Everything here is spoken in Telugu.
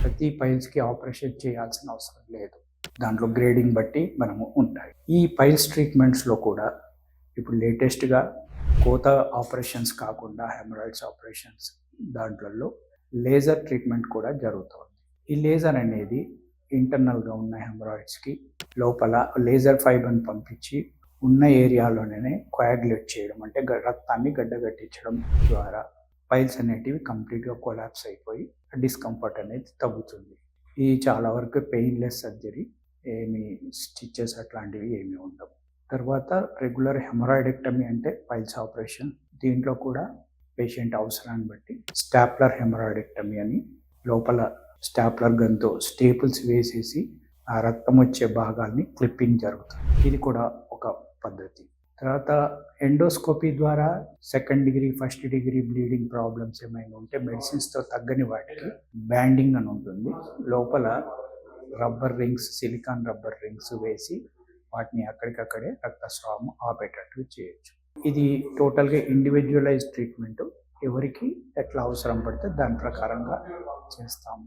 ప్రతి పైల్స్కి ఆపరేషన్ చేయాల్సిన అవసరం లేదు. దాంట్లో గ్రేడింగ్ బట్టి మనము ఉంటాయి. ఈ పైల్స్ ట్రీట్మెంట్స్లో కూడా ఇప్పుడు లేటెస్ట్గా కోత ఆపరేషన్స్ కాకుండా హెమరాయిడ్స్ ఆపరేషన్స్ దాంట్లలో లేజర్ ట్రీట్మెంట్ కూడా జరుగుతుంది. ఈ లేజర్ అనేది ఇంటర్నల్గా ఉన్న హెమరాయిడ్స్కి లోపల లేజర్ ఫైబర్ని పంపించి ఉన్న ఏరియాలోనే కోయాగులేట్ చేయడం, అంటే రక్తాన్ని గడ్డగట్టించడం ద్వారా పైల్స్ అనేటివి కంప్లీట్గా కొలాప్స్ అయిపోయి డిస్కంఫర్ట్ అనేది తగ్గుతుంది. ఇది చాలా వరకు పెయిన్లెస్ సర్జరీ, ఏమి స్టిచెస్ అట్లాంటివి ఏమీ ఉండవు. తర్వాత రెగ్యులర్ హెమరాయిడెక్టమీ అంటే పైల్స్ ఆపరేషన్. దీంట్లో కూడా పేషెంట్ అవసరాన్ని బట్టి స్టాప్లర్ హెమరాయిడెక్టమీ అని లోపల స్టాప్లర్ గన్తో స్టేపుల్స్ వేసేసి ఆ రక్తం వచ్చే భాగాల్ని క్లిప్పింగ్ జరుగుతుంది. ఇది కూడా ఒక పద్ధతి. తర్వాత ఎండోస్కోపీ ద్వారా second degree, first degree bleeding problems ఏమైనా ఉంటే మెడిసిన్స్తో తగ్గని వాటికి బ్యాండింగ్ అని ఉంటుంది. లోపల rubber rings, silicon rubber rings వేసి వాటిని అక్కడికక్కడే రక్తస్రావం ఆపేటట్టు చేయొచ్చు. ఇది టోటల్గా ఇండివిజువలైజ్ ట్రీట్మెంట్. ఎవరికి ఎట్లా అవసరం పడితే దాని ప్రకారంగా చేస్తాము.